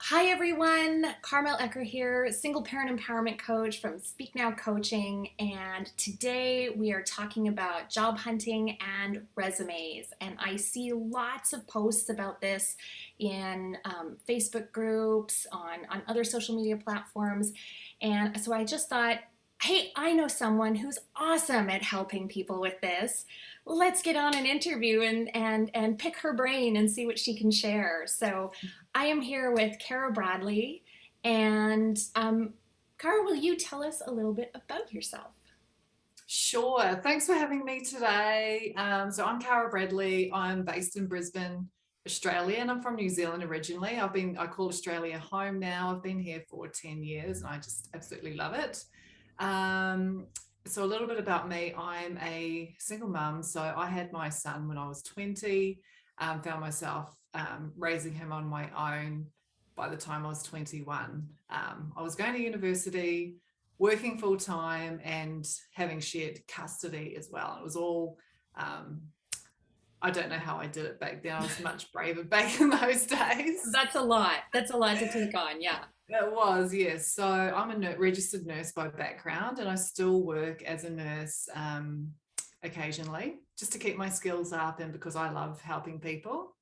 Hi everyone, Carmel Ecker here, single parent empowerment coach from Speak Now Coaching, and today we are talking about job hunting and resumes. And I see lots of posts about this in Facebook groups, on other social media platforms, and so I just thought, hey, I know someone who's awesome at helping people with this. Let's get on an interview and pick her brain and see what she can share. So I am here with Cara Bradley. And Cara, will you tell us a little bit about yourself? Sure. Thanks for having me today. So I'm Cara Bradley. I'm based in Brisbane, Australia, and I'm from New Zealand originally. I call Australia home now. I've been here for 10 years and I just absolutely love it. Um, so a little bit about me. I'm a single mum. So I had my son when I was 20, found myself raising him on my own by the time I was 21. I was going to university, working full time, and having shared custody as well. It was all, um, I don't know how I did it back then. I was much braver back in those days. That's a lot. That's a lot to take on. Yeah. It was, yes. So I'm a registered nurse by background, and I still work as a nurse occasionally just to keep my skills up and because I love helping people.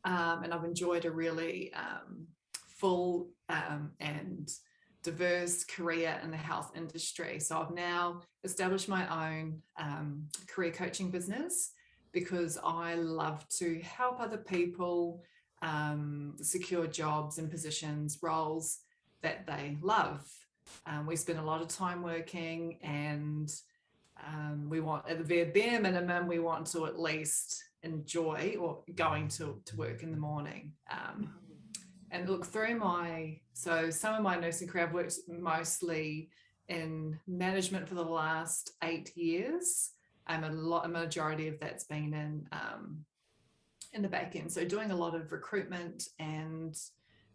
And I've enjoyed a really full and diverse career in the health industry. So I've now established my own career coaching business because I love to help other people secure jobs and positions, roles that they love. We spend a lot of time working, and we want, at the bare minimum, we want to at least enjoy or going to work in the morning. And look, so some of my nursing career, I've worked mostly in management for the last 8 years. A majority of that's been in the back end. So doing a lot of recruitment and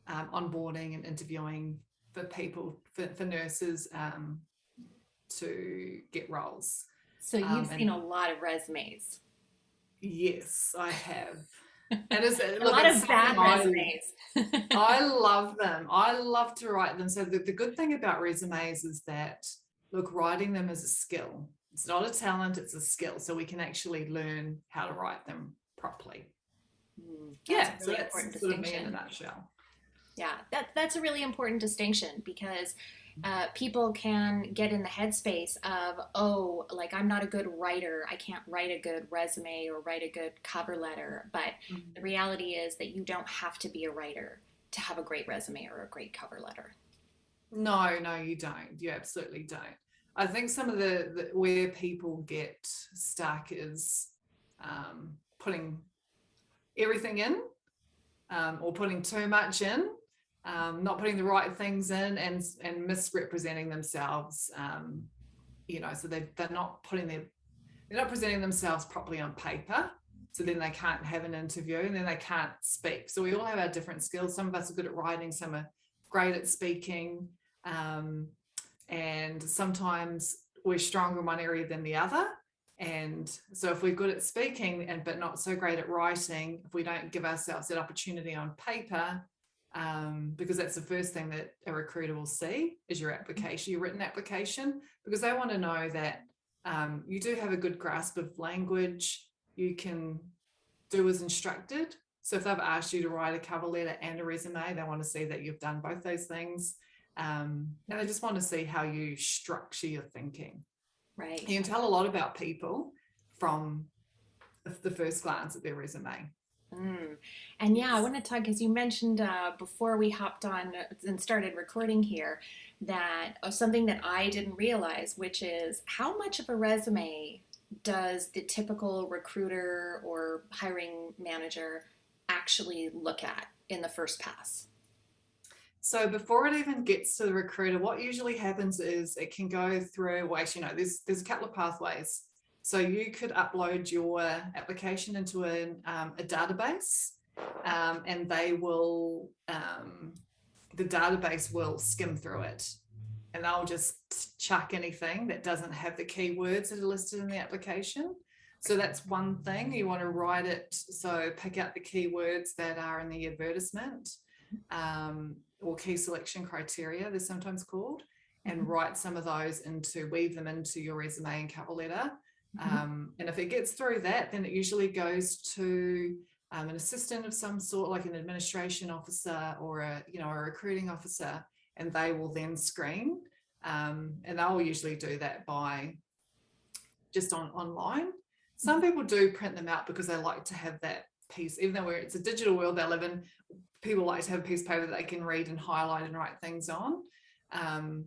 onboarding and interviewing for people, for nurses to get roles. So you've seen And a lot of resumes, yes, I have. And it's a look, lot it's of something bad resumes. I love them. I love to write them. So the good thing about resumes is that, look, writing them is a skill. It's not a talent, it's a skill. So we can actually learn how to write them properly. That's a Yeah, so really important that's sort of me in a distinction. nutshell. Yeah, that's a really important distinction because people can get in the headspace of, oh, like I'm not a good writer. I can't write a good resume or write a good cover letter. But Mhm. the reality is that you don't have to be a writer to have a great resume or a great cover letter. No, no, you don't. You absolutely don't. I think some of the where people get stuck is putting everything in, or putting too much in, not putting the right things in, and misrepresenting themselves. So they're not presenting themselves properly on paper. So then they can't have an interview, and then they can't speak. So we all have our different skills. Some of us are good at writing, some are great at speaking, um, and sometimes we're stronger in one area than the other. And so if we're good at speaking but not so great at writing, if we don't give ourselves that opportunity on paper, because that's the first thing that a recruiter will see is your application, your written application, because they want to know that you do have a good grasp of language, you can do as instructed. So if they've asked you to write a cover letter and a resume, they want to see that you've done both those things. And they just want to see how you structure your thinking. Right. You can tell a lot about people from the first glance at their resume. Mm. And yeah, I Yes. want to talk because you mentioned before we hopped on and started recording here that something that I didn't realize, which is how much of a resume does the typical recruiter or hiring manager actually look at in the first pass? So before it even gets to the recruiter, what usually happens is it can go through, well, actually, no, there's a couple of pathways. So you could upload your application into a database, and the database will skim through it, and they'll just chuck anything that doesn't have the keywords that are listed in the application. So that's one thing. You want to write it, so pick out the keywords that are in the advertisement. or key selection criteria, they're sometimes called, and write some of those weave them into your resume and cover letter. And if it gets through that, then it usually goes to an assistant of some sort, like an administration officer or a recruiting officer, and they will then screen. And they'll usually do that by just online. Some people do print them out because they like to have that piece, even though it's a digital world they live in, people like to have a piece of paper that they can read and highlight and write things on. And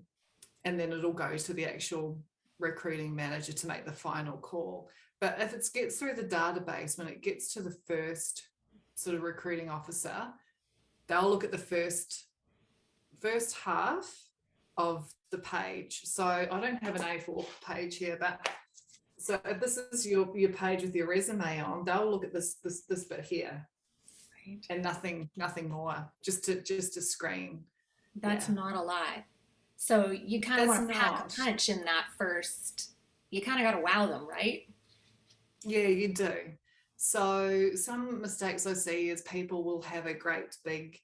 then it'll go to the actual recruiting manager to make the final call. But if it gets through the database, when it gets to the first sort of recruiting officer, they'll look at the first half of the page. So I don't have an A4 page here, but so if this is your page with your resume on, they'll look at this bit here, right, and nothing more, just to screen. That's not a lie. So you kind of want to pack a punch in that first. You kind of got to wow them, right? Yeah, you do. So some mistakes I see is people will have a great big,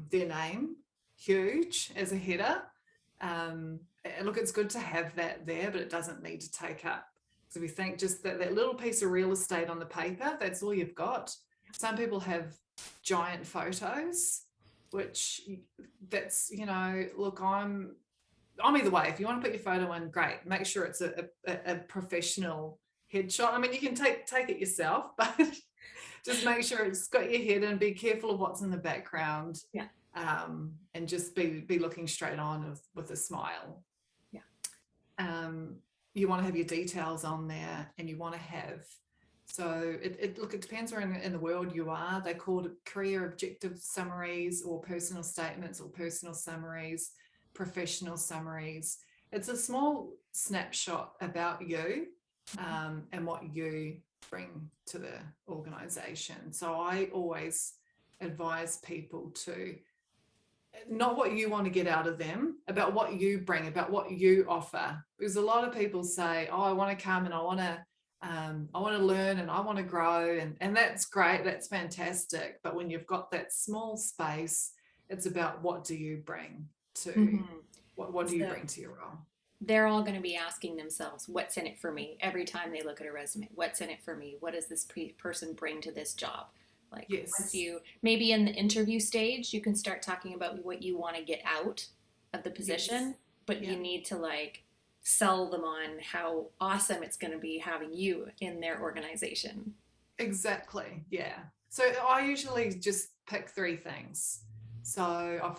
their name huge as a header. Look, it's good to have that there, but it doesn't need to take up. So if you think just that little piece of real estate on the paper, that's all you've got. Some people have giant photos, which that's, look, I'm either way. If you want to put your photo in, great. Make sure it's a professional headshot. I mean, you can take it yourself, but just make sure it's got your head and be careful of what's in the background. Yeah. And just be looking straight on with a smile. Yeah. You want to have your details on there, and you want to have, so it depends where in the world you are. They call it career objective summaries or personal statements or personal summaries, professional summaries. It's a small snapshot about you and what you bring to the organization. So I always advise people to, not what you want to get out of them, about what you bring, about what you offer. Because a lot of people say, oh, I want to come and I want to learn and I want to grow, and that's great, that's fantastic. But when you've got that small space, it's about what do you bring to what do you bring to your role. They're all going to be asking themselves, what's in it for me? Every time they look at a resume, what's in it for me? What does this person bring to this job? Like, yes. Once you, maybe in the interview stage, you can start talking about what you want to get out of the position, yes. But you need to sell them on how awesome it's going to be having you in their organization. Exactly. Yeah. So I usually just pick 3 things. So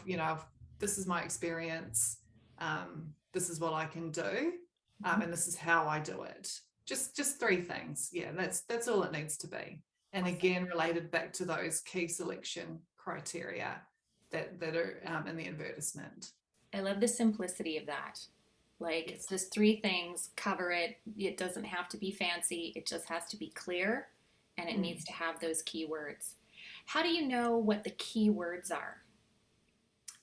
this is my experience. This is what I can do. And this is how I do it. Just 3 things. Yeah. That's all it needs to be. And again, related back to those key selection criteria that are in the advertisement. I love the simplicity of that. Yes. Just 3 things, cover it. It doesn't have to be fancy. It just has to be clear, and it needs to have those keywords. How do you know what the keywords are?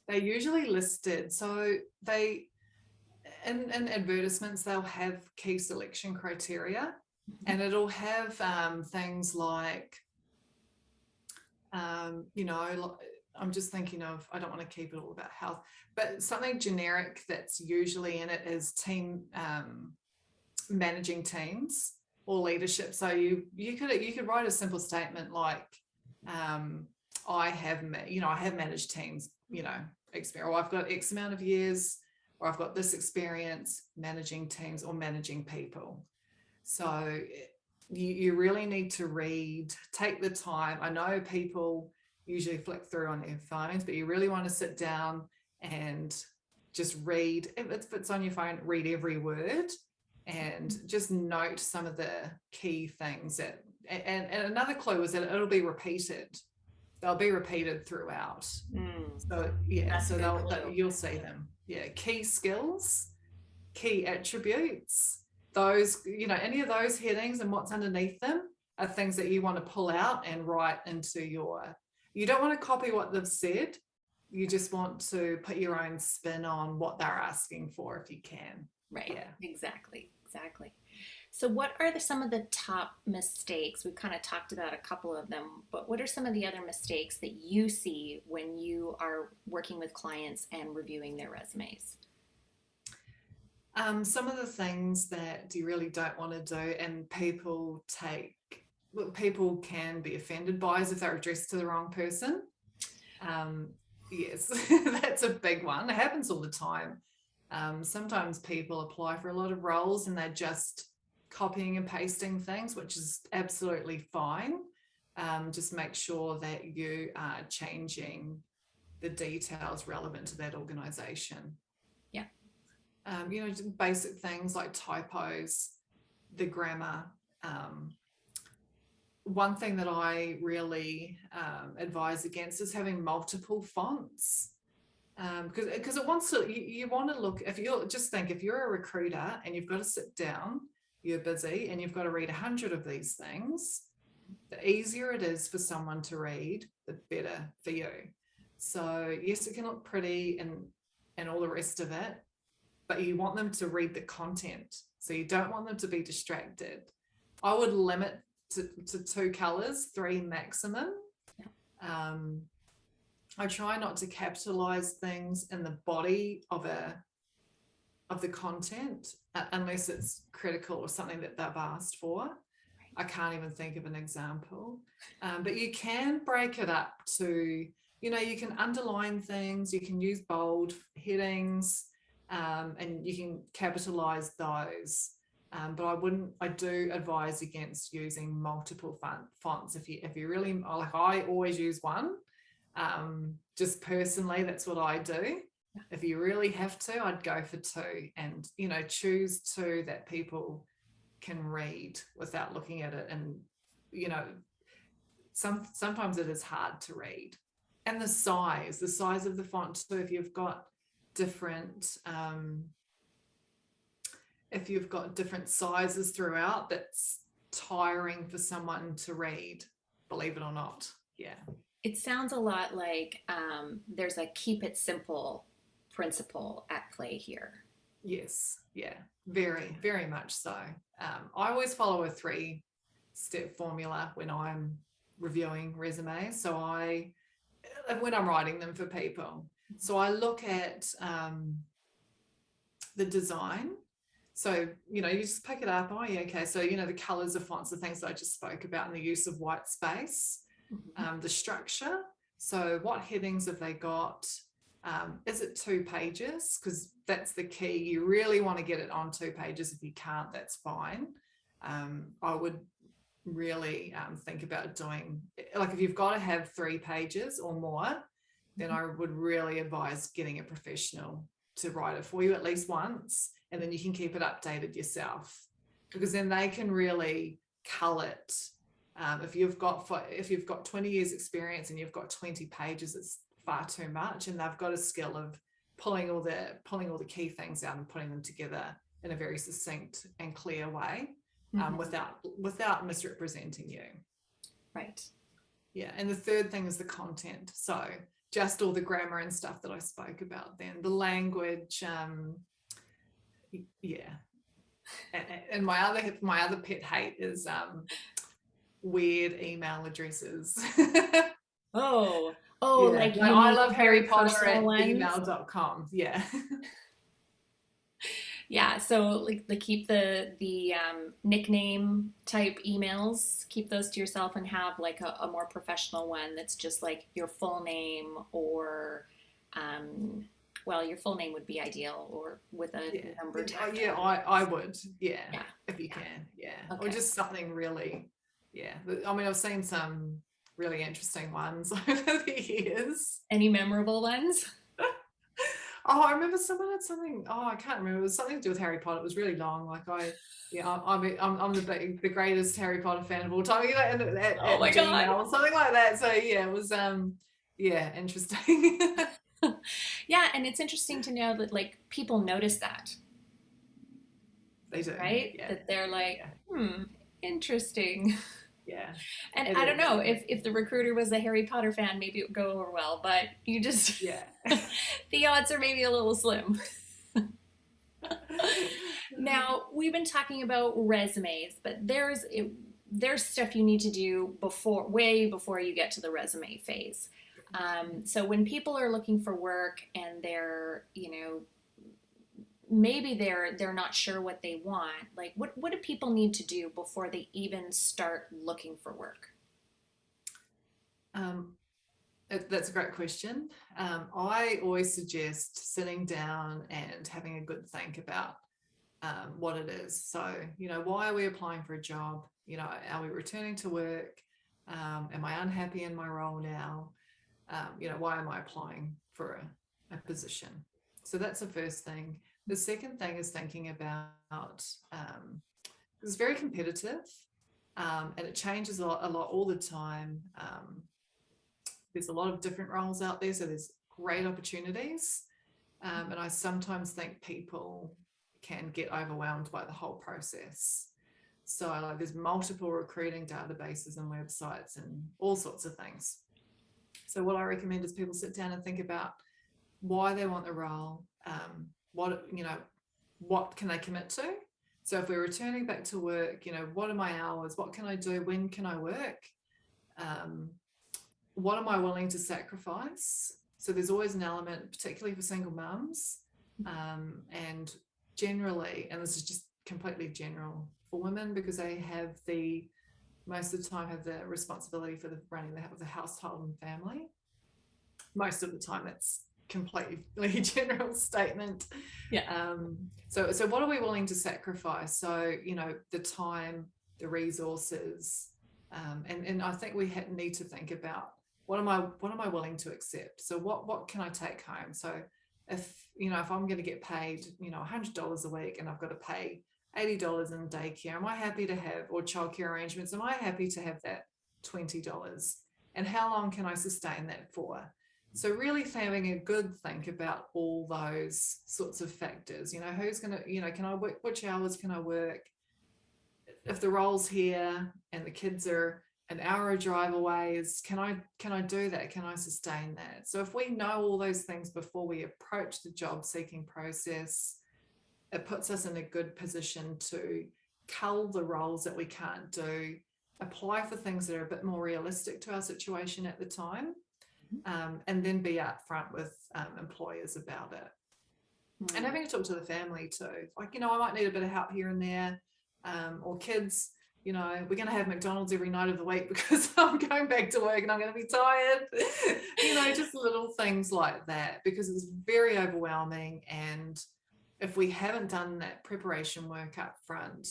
They're usually listed. So in advertisements, they'll have key selection criteria. And it'll have things like, I'm just thinking of, I don't want to keep it all about health, but something generic that's usually in it is team, managing teams or leadership. So you could write a simple statement like, I have managed teams, experience, or I've got X amount of years, or I've got this experience managing teams or managing people. So you really need to take the time. I know people usually flick through on their phones, but you really want to sit down and just read. If it's on your phone, read every word and just note some of the key things. And another clue is that it'll be repeated. They'll be repeated throughout. So yeah, so you'll see them. Yeah, key skills, key attributes. Those, any of those headings and what's underneath them are things that you want to pull out and write into you don't want to copy what they've said. You just want to put your own spin on what they're asking for if you can. Right. Yeah. Exactly. So, what are some of the top mistakes? We've kind of talked about a couple of them, but what are some of the other mistakes that you see when you are working with clients and reviewing their resumes? Some of the things that you really don't want to do, and people can be offended by, is if they're addressed to the wrong person. Um, yes, that's a big one. It happens all the time. Sometimes people apply for a lot of roles and they're just copying and pasting things, which is absolutely fine. Just make sure that you are changing the details relevant to that organization. Yeah. Just basic things like typos, the grammar. One thing that I really advise against is having multiple fonts, because it wants to. You want to look. If you're a recruiter and you've got to sit down, you're busy, and you've got to read 100 of these things. The easier it is for someone to read, the better for you. So yes, it can look pretty and all the rest of it, but you want them to read the content. So you don't want them to be distracted. I would limit to 2 colors, 3 maximum. I try not to capitalize things in the body of the content unless it's critical or something that they've asked for. I can't even think of an example. But you can break it up to, you can underline things, you can use bold headings, and you can capitalize those. But I do advise against using multiple fonts. If you really, like, I always use one. Just personally, that's what I do. If you really have to, I'd go for 2, and choose 2 that people can read without looking at it. And sometimes it is hard to read. And the size of the font too. If you've got different sizes throughout, that's tiring for someone to read, believe it or not. Yeah. It sounds a lot like there's a keep it simple principle at play here. Yes. Yeah. Very, very much so. I always follow a 3-step formula when I'm reviewing resumes. So when I'm writing them for people, so I look at the design. So, you just pick it up. Oh, yeah, okay. So, the colors of fonts, the things that I just spoke about, and the use of white space, the structure. So what headings have they got? Is it 2 pages? Because that's the key. You really want to get it on 2 pages. If you can't, that's fine. I would really think about doing, like, if you've got to have 3 pages or more, then I would really advise getting a professional to write it for you at least once, and then you can keep it updated yourself, because then they can really cull it. If you've got 20 years experience and you've got 20 pages, it's far too much, and they've got a skill of pulling all the key things out and putting them together in a very succinct and clear way, without misrepresenting you. Right. Yeah. And the third thing is the content. So just all the grammar and stuff that I spoke about, then the language. Yeah. And my other pet hate is weird email addresses. Oh, yeah. Like, I love Harry Potter at ones. gmail.com. Yeah. Yeah, so like keep the nickname type emails, keep those to yourself, and have like a more professional one that's just like your full name, or well, your full name would be ideal, or with a number tag. Yeah, I would. Yeah. If you Yeah. can. Yeah. Okay. Or just something really, yeah. I mean, I've seen some really interesting ones over the years. Any memorable ones? Oh, I remember someone had something. Oh, I can't remember. It was something to do with Harry Potter. It was really long. Like I'm the greatest Harry Potter fan of all time. Oh my God. Gmail or something like that. So yeah, it was interesting. Yeah, and it's interesting to know that like people notice that. They do, right? Yeah. That they're like, interesting. Yeah. And I don't know if the recruiter was a Harry Potter fan, maybe it would go over well, but you just, the odds are maybe a little slim. Now, we've been talking about resumes, but there's stuff you need to do way before you get to the resume phase. So when people are looking for work and maybe they're not sure what they want, like what do people need to do before they even start looking for work? Um, that's a great question. I always suggest sitting down and having a good think about what it is. So, why are we applying for a job? Are we returning to work? Am I unhappy in my role now? Why am I applying for a position? So that's the first thing. The second thing is thinking about it's very competitive, and it changes a lot all the time. There's a lot of different roles out there, so there's great opportunities. And I sometimes think people can get overwhelmed by the whole process. So like there's multiple recruiting databases and websites and all sorts of things. So what I recommend is people sit down and think about why they want the role, what can they commit to? So if we're returning back to work, what are my hours? What can I do? When can I work? What am I willing to sacrifice? So there's always an element, particularly for single mums, and generally, and this is just completely general for women because they have most of the time have the responsibility for the running the household and family. Most of the time, it's completely general statement. Yeah. So what are we willing to sacrifice? So the time, the resources, and I think we need to think about what am I willing to accept? So what can I take home? So if I'm going to get paid $100 a week and I've got to pay $80 in daycare, am I happy to have, or childcare arrangements, am I happy to have that $20? And how long can I sustain that for? So really having a good think about all those sorts of factors. Who's going to, can I work, which hours can I work? If the role's here and the kids are an hour drive away, can I do that? Can I sustain that? So if we know all those things before we approach the job seeking process, it puts us in a good position to cull the roles that we can't do, apply for things that are a bit more realistic to our situation at the time, and then be upfront with employers about it. And having to talk to the family too. Like, I might need a bit of help here and there, or kids, we're going to have McDonald's every night of the week because I'm going back to work and I'm going to be tired. Just little things like that, because it's very overwhelming. And if we haven't done that preparation work up front,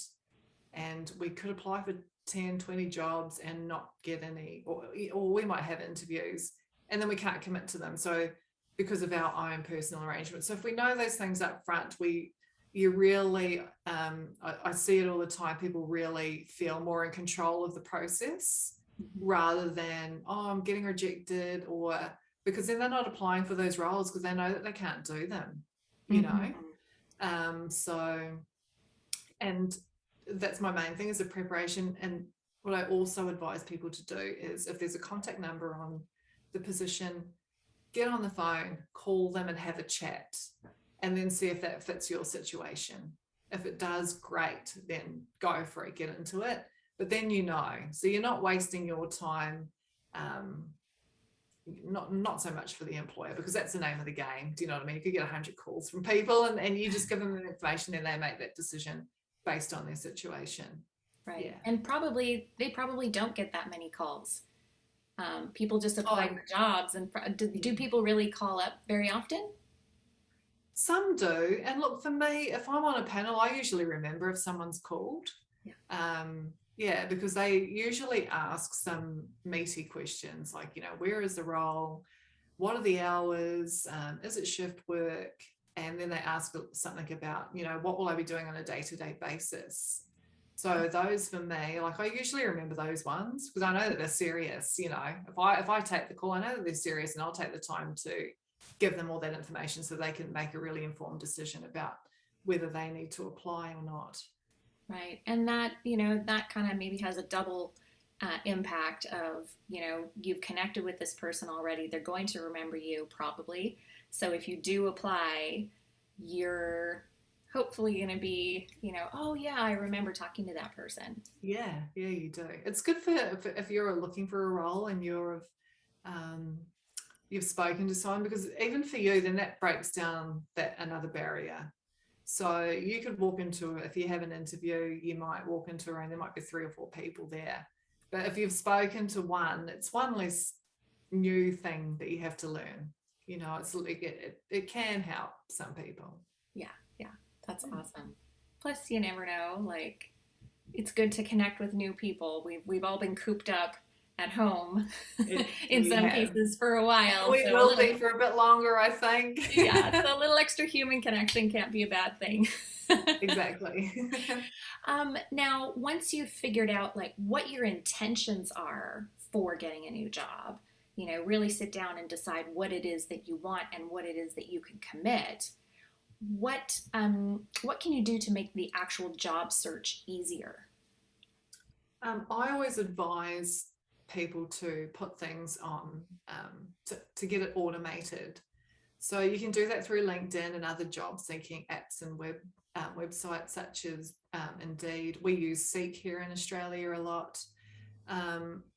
and we could apply for 10, 20 jobs and not get any, or we might have interviews and then we can't commit to them. So because of our own personal arrangements. So if we know those things up front, you really, I see it all the time, people really feel more in control of the process rather than, I'm getting rejected, or because then they're not applying for those roles because they know that they can't do them, so, and that's my main thing is a preparation. And what I also advise people to do is if there's a contact number on the position, get on the phone, call them and have a chat, and then see if that fits your situation. If it does, great, then go for it, get into it. But then so you're not wasting your time, not so much for the employer, because that's the name of the game. Do you know what I mean? You could get 100 calls from people and you just give them the information and they make that decision based on their situation. Right. Yeah. And they probably don't get that many calls. People just apply for jobs. And do people really call up very often? Some do. And look, for me, if I'm on a panel, I usually remember if someone's called. Yeah. Because they usually ask some meaty questions like, where is the role? What are the hours? Is it shift work? And then they ask something about, what will I be doing on a day-to-day basis? So those for me, like I usually remember those ones because I know that they're serious. If I take the call, I know that they're serious, and I'll take the time to give them all that information so they can make a really informed decision about whether they need to apply or not. Right. And that, that kind of maybe has a double impact of, you've connected with this person already. They're going to remember you probably. So if you do apply, you're hopefully going to be, oh yeah, I remember talking to that person. Yeah, you do. It's good for if you're looking for a role and um, you've spoken to someone, because even for you, then that breaks down that another barrier. So you could walk into, if you have an interview, you might walk into a room, there might be 3 or 4 people there. But if you've spoken to one, it's one less new thing that you have to learn. It's like it can help some people. Yeah, yeah, that's awesome. Plus, you never know, like, it's good to connect with new people. We've all been cooped up at home in We some have. cases for a while. We So a will little, be for a bit longer, I think. yeah, so a little extra human connection can't be a bad thing. Exactly. Now, once you've figured out like what your intentions are for getting a new job, really sit down and decide what it is that you want and what it is that you can commit. What can you do to make the actual job search easier? I always advise people to put things on to get it automated. So you can do that through LinkedIn and other job seeking apps and websites such as Indeed. We use Seek here in Australia a lot.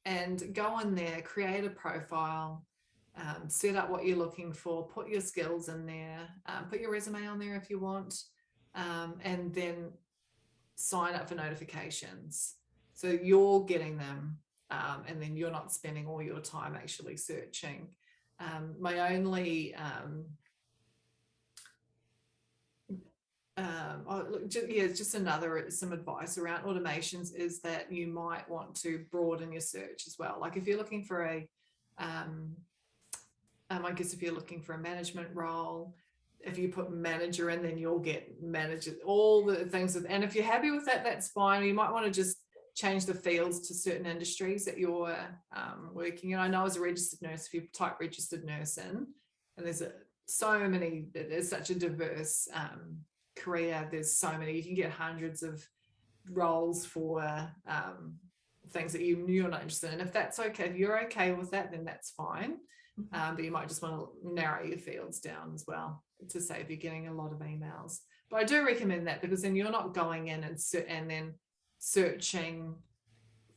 And go on there, create a profile, set up what you're looking for, put your skills in there, put your resume on there if you want, and then sign up for notifications. So you're getting them, and then you're not spending all your time actually searching. My only just some advice around automations is that you might want to broaden your search as well. Like if you're looking for I guess if you're looking for a management role, if you put manager in, then you'll get manager, all the things. And if you're happy with that, that's fine. You might want to just change the fields to certain industries that you're working in. I know as a registered nurse, if you type registered nurse in, and there's such a diverse career, there's so many, you can get hundreds of roles for things that you're not interested in. If that's okay, if you're okay with that, then that's fine. But you might just want to narrow your fields down as well to save you getting a lot of emails. But I do recommend that, because then you're not going in and then searching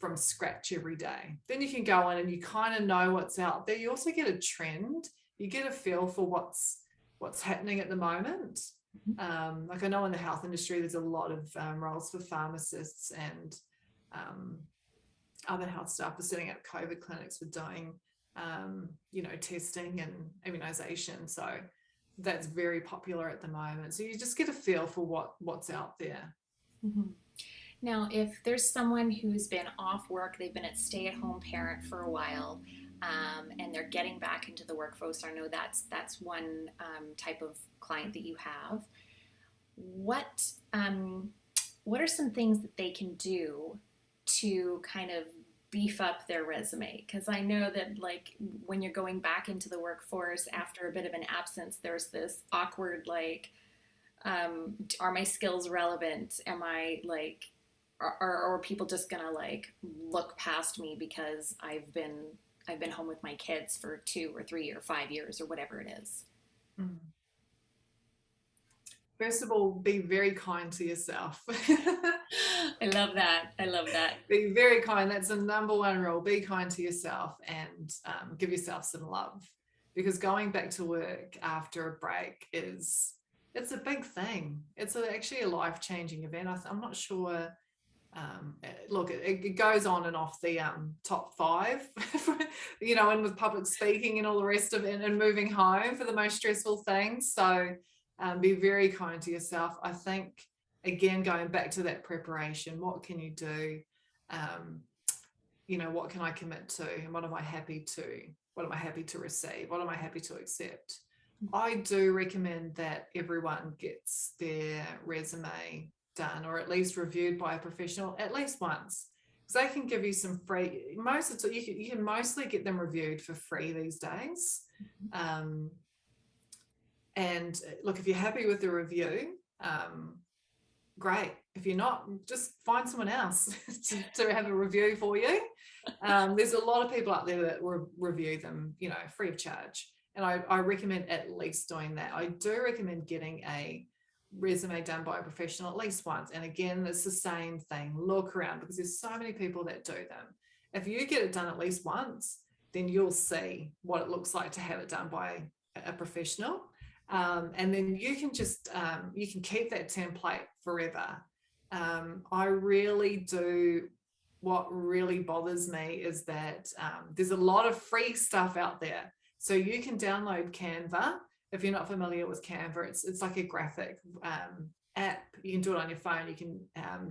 from scratch every day. Then you can go in and you kind of know what's out there. You also get a trend. You get a feel for what's happening at the moment. Like I know in the health industry, there's a lot of roles for pharmacists and other health staff for setting up COVID clinics for doing testing and immunization. So that's very popular at the moment. So you just get a feel for what's out there. Mm-hmm. Now, if there's someone who's been off work, they've been a stay-at-home parent for a while, and they're getting back into the workforce, I know that's one type of client that you have. What what are some things that they can do to kind of beef up their resume? Because I know that like when you're going back into the workforce after a bit of an absence, there's this awkward like, are my skills relevant? Am I like, are people just gonna like look past me because I've been home with my kids for 2 or 3 or 5 years or whatever it is? Mm. First of all, be very kind to yourself. I love that. I love that. Be very kind. That's the number one rule. Be kind to yourself and give yourself some love, because going back to work after a break it's a big thing. It's actually a life-changing event. I'm not sure. Look, it goes on and off the top 5, and with public speaking and all the rest of it, and moving home for the most stressful things. So be very kind to yourself. I think, again, going back to that preparation, what can you do? What can I commit to, and what am I happy to receive? What am I happy to accept? I do recommend that everyone gets their resume done, or at least reviewed by a professional at least once, because they can give you some free. Most of the time, you can mostly get them reviewed for free these days. And look, if you're happy with the review, great. If you're not, just find someone else to have a review for you. There's a lot of people out there that will review them, free of charge. And I recommend at least doing that. I do recommend getting a resume done by a professional at least once. And again, it's the same thing. Look around, because there's so many people that do them. If you get it done at least once, then you'll see what it looks like to have it done by a professional. And then you can just, you can keep that template forever. I really do. What really bothers me is that there's a lot of free stuff out there. So you can download Canva. If you're not familiar with Canva, it's like a graphic app. You can do it on your phone. You can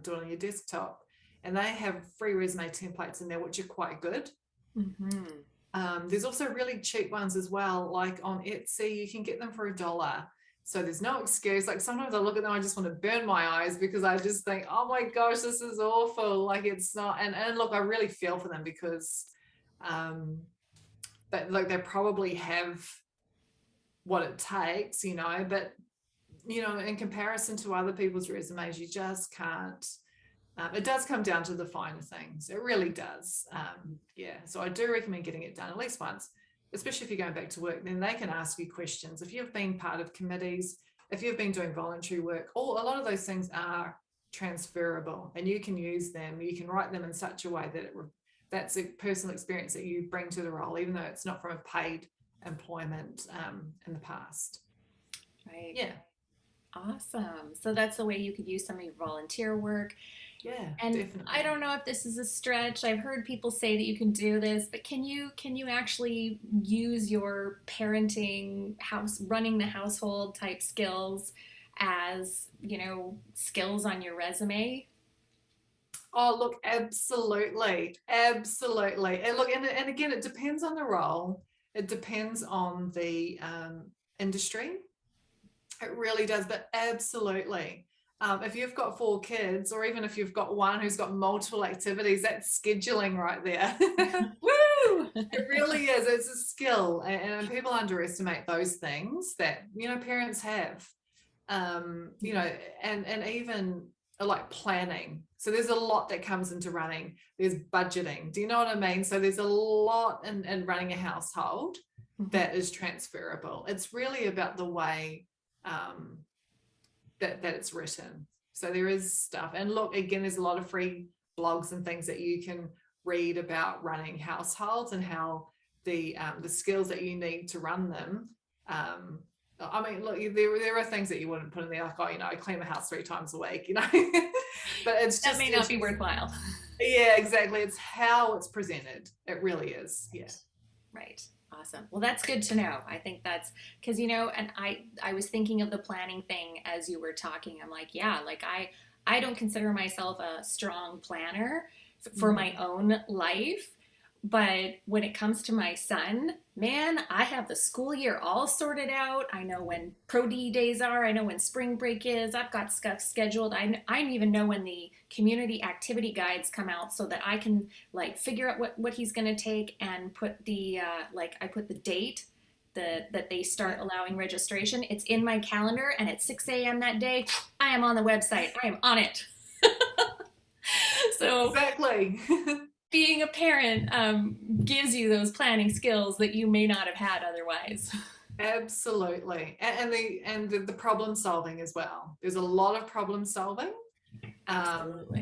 do it on your desktop. And they have free resume templates in there, which are quite good. Mm-hmm. There's also really cheap ones as well, like on Etsy. You can get them for $1. So there's no excuse. Like sometimes I look at them, I just want to burn my eyes, because I just think, oh my gosh, this is awful. Like it's not. And look, I really feel for them, because but like they probably have what it takes, but in comparison to other people's resumes, you just can't. It does come down to the finer things. It really does. Yeah. So I do recommend getting it done at least once, especially if you're going back to work. Then they can ask you questions. If you've been part of committees, if you've been doing voluntary work, a lot of those things are transferable, and you can use them. You can write them in such a way that that's a personal experience that you bring to the role, even though it's not from a paid employment in the past. Right. Yeah. Awesome. So that's the way you could use some of your volunteer work. Yeah, And definitely. I don't know if this is a stretch. I've heard people say that you can do this, but can you actually use your parenting, running the household type skills as, skills on your resume? Oh, look, absolutely. Absolutely. And look, and again, it depends on the role. It depends on the industry. It really does, but absolutely. If you've got 4 kids, or even if you've got one who's got multiple activities, that's scheduling right there. Woo! It really is. It's a skill, and people underestimate those things that parents have. And even like planning. So there's a lot that comes into running. There's budgeting. Do you know what I mean? So there's a lot in running a household that is transferable. It's really about the way that it's written. So there is stuff. And look, again, there's a lot of free blogs and things that you can read about running households and how the skills that you need to run them. I mean, look, there are things that you wouldn't put in there, like, I clean the house 3 times a week, but it's just, that may not be worthwhile. Yeah, exactly. It's how it's presented. It really is. Yeah. Right. Awesome. Well, that's good to know. I think that's because, and I was thinking of the planning thing as you were talking. I'm like, yeah, like I don't consider myself a strong planner for my own life. But when it comes to my son, man, I have the school year all sorted out. I know when Pro D days are. I know when spring break is. I've got stuff scheduled. I even know when the community activity guides come out, so that I can like figure out what he's going to take, and put the I put the date that they start allowing registration. It's in my calendar, and at 6 a.m. that day, I am on the website. I am on it. So exactly. Being a parent gives you those planning skills that you may not have had otherwise. Absolutely. And the problem solving as well. There's a lot of problem solving. And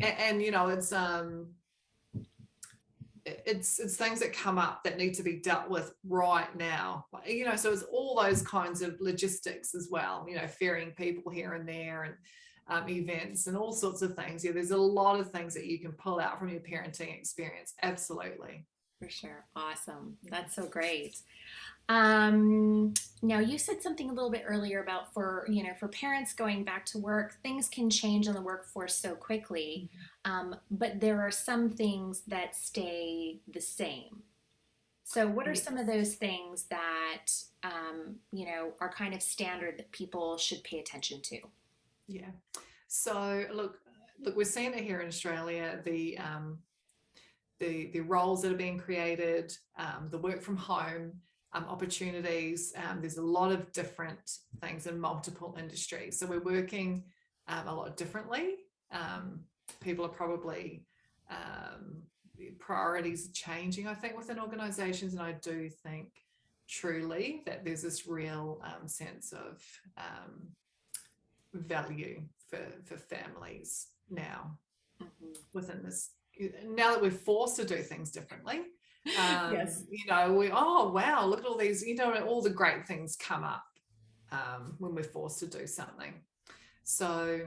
it's things that come up that need to be dealt with right now. So it's all those kinds of logistics as well, ferrying people here and there, and events and all sorts of things. Yeah, there's a lot of things that you can pull out from your parenting experience. Absolutely. For sure. Awesome. That's so great. Now you said something a little bit earlier about for parents going back to work, things can change in the workforce so quickly, but there are some things that stay the same. So what are some of those things that are kind of standard that people should pay attention to? Yeah. So look, we're seeing it here in Australia. The roles that are being created, the work from home opportunities. There's a lot of different things in multiple industries. So we're working a lot differently. People are probably priorities are changing, I think, within organisations, and I do think truly that there's this real sense of value for families now Mm-hmm. within this, now that we're forced to do things differently. Yes. Oh wow, look at all these, all the great things come up when we're forced to do something. So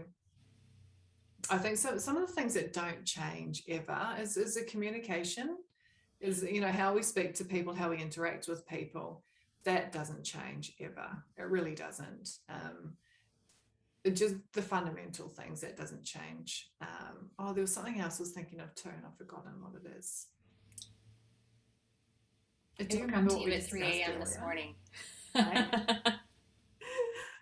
I think some of the things that don't change ever is the communication, is how we speak to people, how we interact with people. That doesn't change ever. It really doesn't. It just the fundamental things that doesn't change. There was something else I was thinking of too, and I've forgotten what it is. Do you It'll come remember to what you we at 3 discussed a.m. this earlier? morning. Right?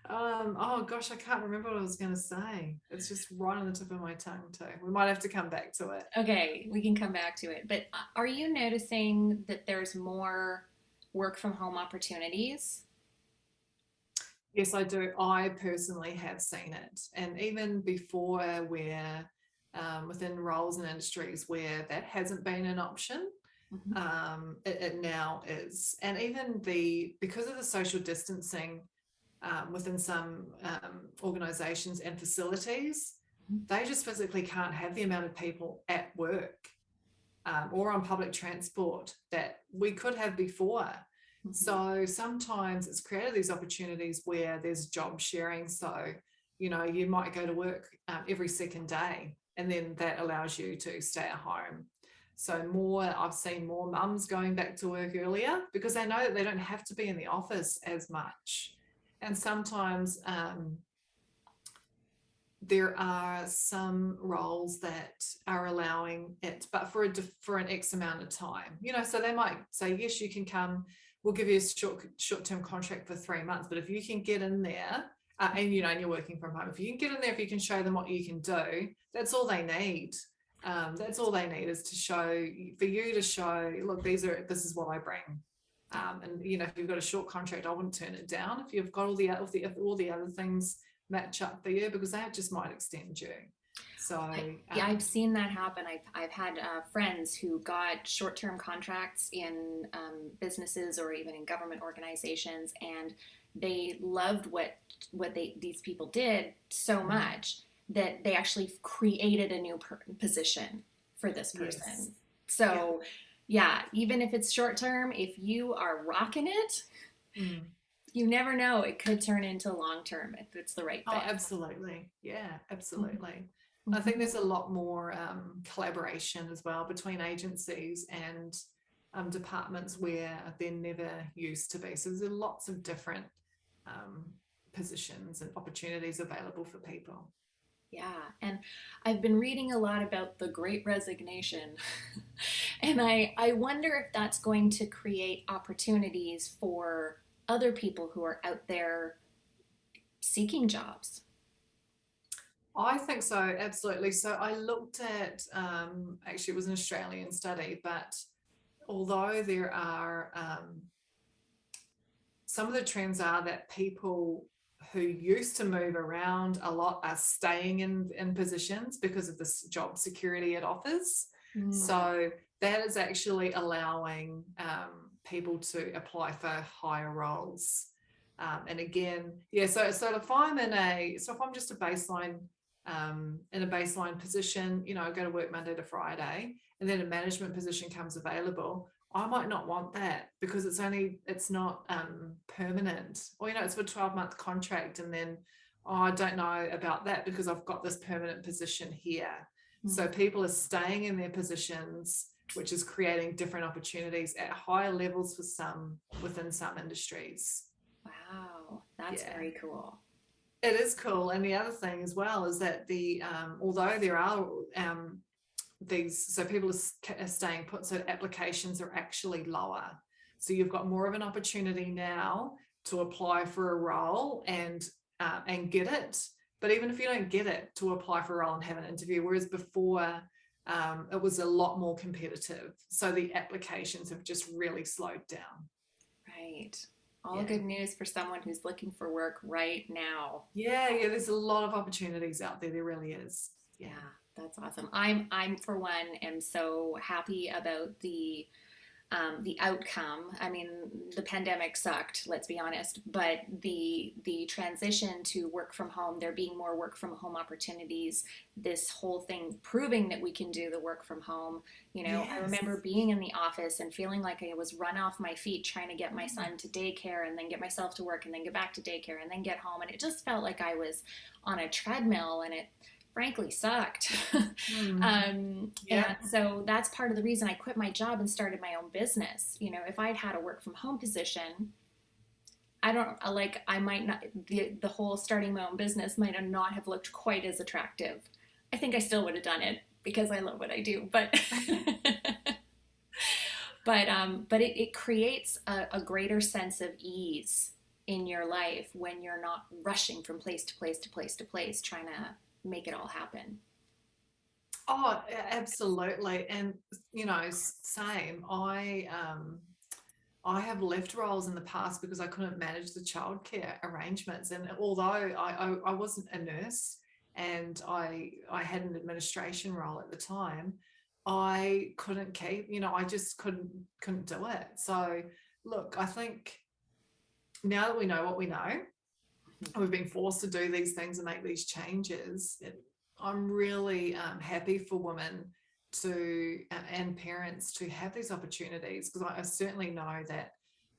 Oh gosh, I can't remember what I was going to say. It's just right on the tip of my tongue too. We might have to come back to it. Okay, we can come back to it. But are you noticing that there's more work from home opportunities? Yes, I do. I personally have seen it. And even before, where within roles and industries where that hasn't been an option, Mm-hmm. it now is. And even because of the social distancing within some organizations and facilities, they just physically can't have the amount of people at work or on public transport that we could have before. Mm-hmm. So sometimes it's created these opportunities where there's job sharing. So, you might go to work every second day, and then that allows you to stay at home. So I've seen more mums going back to work earlier because they know that they don't have to be in the office as much. And sometimes there are some roles that are allowing it, but for an X amount of time. So they might say, yes, you can come. We'll give you a short-term contract for 3 months. But if you can get in there, and you're working from home, if you can get in there, if you can show them what you can do, that's all they need. That's all they need, is for you to show, look, this is what I bring. And if you've got a short contract, I wouldn't turn it down. If you've got all the other things match up for you, because that just might extend you. So I've seen that happen. I've had friends who got short-term contracts in businesses or even in government organizations, and they loved what these people did so much that they actually created a new position for this person. Yes. So yeah, even if it's short-term, if you are rocking it, you never know. It could turn into long-term if it's the right fit. Oh, absolutely. Yeah, absolutely. Mm-hmm. I think there's a lot more collaboration as well between agencies and departments where there never used to be. So there's lots of different positions and opportunities available for people. Yeah, and I've been reading a lot about the Great Resignation, and I wonder if that's going to create opportunities for other people who are out there seeking jobs. I think so, absolutely. So I looked at, actually, it was an Australian study, but although there are some of the trends are that people who used to move around a lot are staying in positions because of this job security it offers. So that is actually allowing people to apply for higher roles. And again, so if I'm just a baseline in a baseline position, I go to work Monday to Friday, and then a management position comes available, I might not want that because it's not permanent, or it's for a 12-month contract, and then I don't know about that because I've got this permanent position here. So people are staying in their positions, which is creating different opportunities at higher levels for some within some industries. Wow, that's very cool. It is cool. And the other thing as well is that although there are so people are staying put, so applications are actually lower. So you've got more of an opportunity now to apply for a role and get it. But even if you don't get it, to apply for a role and have an interview, whereas before it was a lot more competitive. So the applications have just really slowed down. Right. All good news for someone who's looking for work right now. Yeah, there's a lot of opportunities out there. There really is. Yeah, that's awesome. I'm for one am so happy about the The outcome. I mean, the pandemic sucked, let's be honest, but the transition to work from home, there being more work from home opportunities, this whole thing proving that we can do the work from home. I Yes. remember being in the office and feeling like I was run off my feet trying to get my son to daycare and then get myself to work and then get back to daycare and then get home, and it just felt like I was on a treadmill, and it frankly sucked. Mm. Yeah. And so that's part of the reason I quit my job and started my own business. If I'd had a work from home position, I don't like, I might not, the whole starting my own business might not have looked quite as attractive. I think I still would have done it because I love what I do, but but it creates a greater sense of ease in your life when you're not rushing from place to place to place to place trying to make it all happen. Oh, absolutely. And same. I have left roles in the past because I couldn't manage the childcare arrangements. And although I wasn't a nurse and I had an administration role at the time, I couldn't keep, I just couldn't do it. So look, I think now that we know what we know, we've been forced to do these things and make these changes. I'm really happy for women to and parents to have these opportunities, because I certainly know that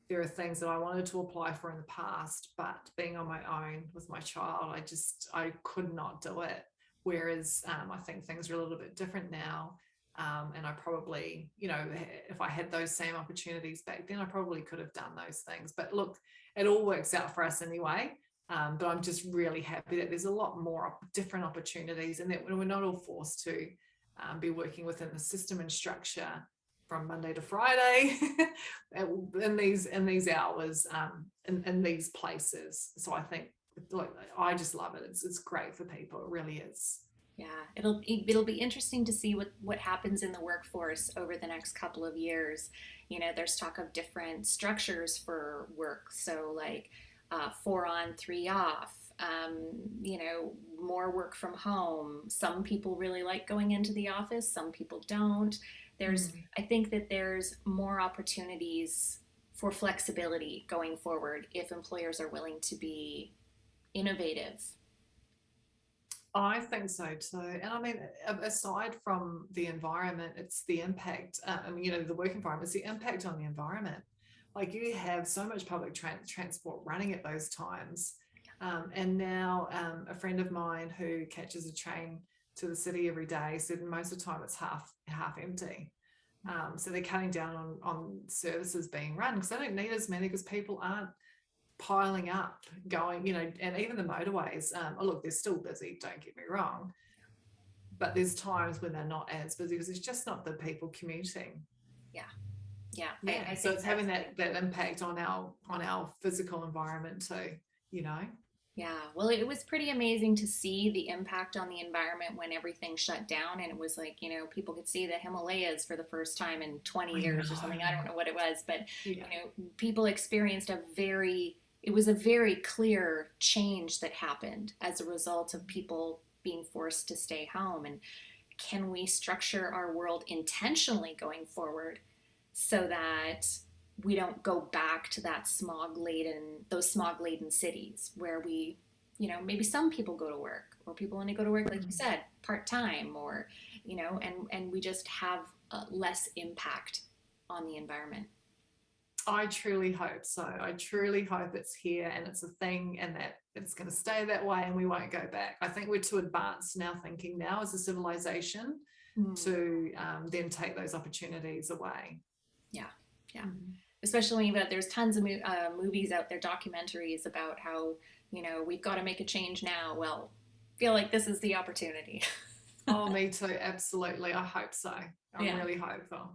there are things that I wanted to apply for in the past, but being on my own with my child, I could not do it. Whereas I think things are a little bit different now. And I probably, if I had those same opportunities back then, I probably could have done those things. But look, it all works out for us anyway. But I'm just really happy that there's a lot more different opportunities, and that we're not all forced to be working within the system and structure from Monday to Friday in these hours, in these places. So I think, like, I just love it. It's great for people. It really is. Yeah, it'll be interesting to see what happens in the workforce over the next couple of years. There's talk of different structures for work, so like 4 on, 3 off. More work from home. Some people really like going into the office. Some people don't. I think that there's more opportunities for flexibility going forward if employers are willing to be innovative. I think so too. And I mean, aside from the environment, it's the impact, the work environment, it's the impact on the environment. Like, you have so much public transport running at those times. And now a friend of mine who catches a train to the city every day said most of the time it's half empty. So they're cutting down on services being run because they don't need as many, because people aren't piling up going, and even the motorways, look, they're still busy, don't get me wrong, but there's times when they're not as busy because it's just not the people commuting. Yeah, yeah. Yeah, I so think it's having that impact on our physical environment too. Yeah, well, it was pretty amazing to see the impact on the environment when everything shut down, and it was like, people could see the Himalayas for the first time in 20 I years or something. I don't know. know what it was, but Yeah. people experienced it was a very clear change that happened as a result of people being forced to stay home. And can we structure our world intentionally going forward so that we don't go back to those smog laden cities where maybe some people go to work, or people only go to work, like you said, part time, or, and we just have less impact on the environment. I truly hope so. I truly hope it's here and it's a thing, and that it's going to stay that way and we won't go back. I think we're too advanced in our thinking now as a civilization Mm. to then take those opportunities away. Yeah, yeah. Especially that there's tons of movies out there, documentaries about how, we've got to make a change now. Well, I feel like this is the opportunity. Oh, me too. Absolutely. I hope so. I'm Yeah. really hopeful.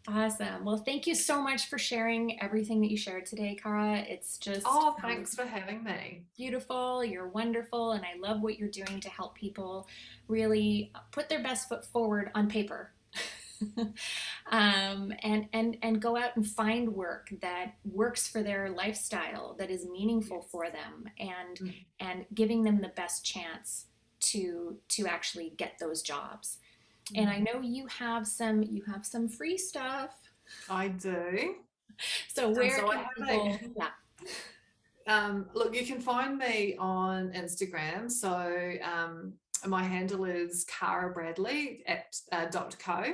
Awesome. Well, thank you so much for sharing everything that you shared today, Cara. It's just Oh, thanks for having me. beautiful. You're wonderful, and I love what you're doing to help people really put their best foot forward on paper. And go out and find work that works for their lifestyle, that is meaningful Yes. for them, and Mm. giving them the best chance to actually get those jobs. And I Mm. know you have some free stuff. I do. So where So I can have people, yeah. look, you can find me on Instagram. So my handle is Cara Bradley at .co.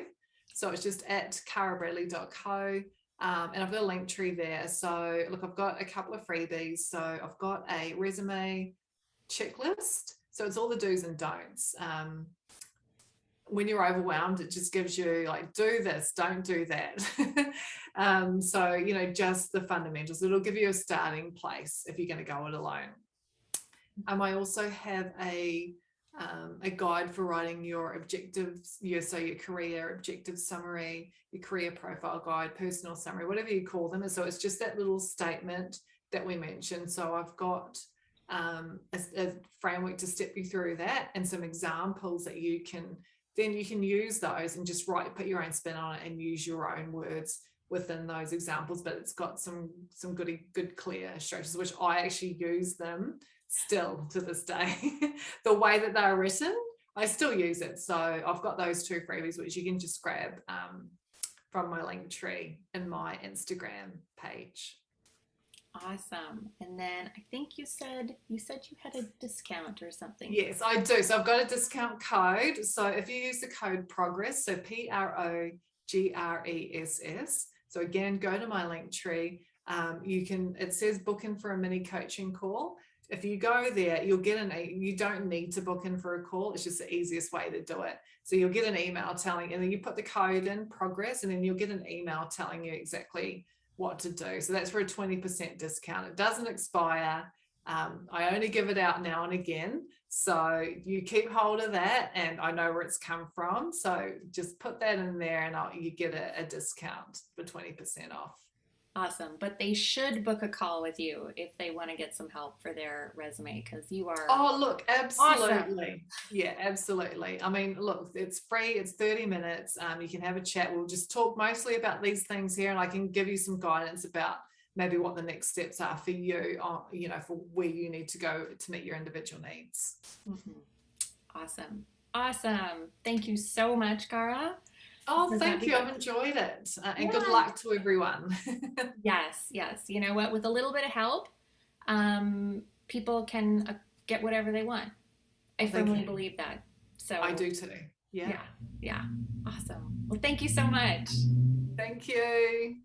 So it's just at carabradley.co. And I've got a link tree there. So look, I've got a couple of freebies. So I've got a resume checklist. So it's all the do's and don'ts. When you're overwhelmed, it just gives you like, do this, don't do that. So, you know, just the fundamentals. It'll give you a starting place if you're going to go it alone. I also have a guide for writing your objectives, so your career objective summary, your career profile guide, personal summary, whatever you call them. And so it's just that little statement that we mentioned. So I've got a framework to step you through that, and some examples that you can use those and just put your own spin on it and use your own words within those examples. But it's got some good clear structures, which I actually use them still to this day. The way that they're written, I still use it. So I've got those two freebies which you can just grab from my link tree in my Instagram page. Awesome. And then I think you had a discount or something. Yes, I do. So I've got a discount code. So if you use the code PROGRESS, so PROGRESS. So again, go to my link tree. It says book in for a mini coaching call. If you go there, you'll get you don't need to book in for a call. It's just the easiest way to do it. So you'll get an email and then you put the code in PROGRESS, and then you'll get an email telling you exactly what to do. So that's for a 20% discount. It doesn't expire. I only give it out now and again. So you keep hold of that, and I know where it's come from. So just put that in there and you get a discount for 20% off. Awesome. But they should book a call with you if they want to get some help for their resume, because you are Oh, look, absolutely. awesome. Yeah, absolutely. I mean, look, it's free. It's 30 minutes. You can have a chat. We'll just talk mostly about these things here, and I can give you some guidance about maybe what the next steps are for you, for where you need to go to meet your individual needs. Mm-hmm. Awesome. Awesome. Thank you so much, Cara. Oh, thank you. I've enjoyed it. And good Yeah. luck to everyone. Yes, yes. You know what? With a little bit of help, people can get whatever they want. I firmly believe that. So I do too. Yeah. Yeah. Yeah. Awesome. Well, thank you so much. Thank you.